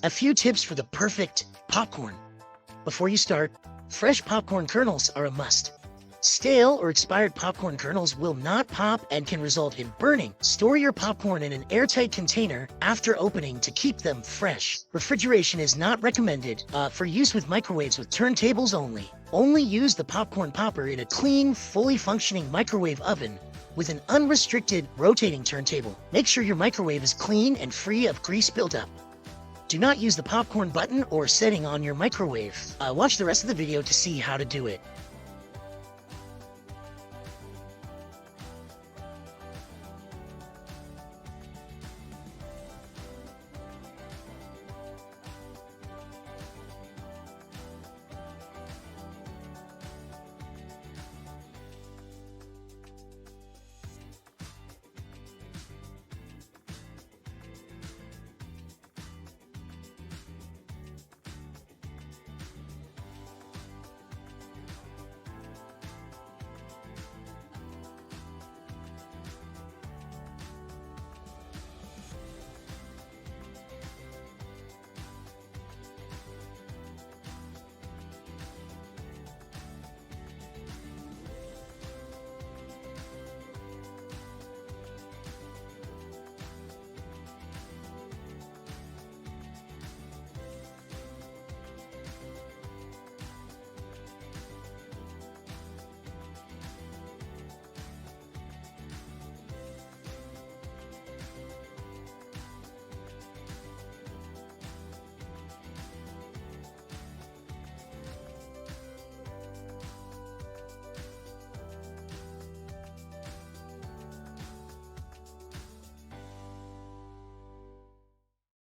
A few tips for the perfect popcorn. Before you start, fresh popcorn kernels are a must. Stale or expired popcorn kernels will not pop and can result in burning. Store your popcorn in an airtight container after opening to keep them fresh. Refrigeration is not recommended for use with microwaves with turntables only. Only use the popcorn popper in a clean, fully functioning microwave oven with an unrestricted rotating turntable. Make sure your microwave is clean and free of grease buildup. Do not use the popcorn button or setting on your microwave. Watch the rest of the video to see how to do it.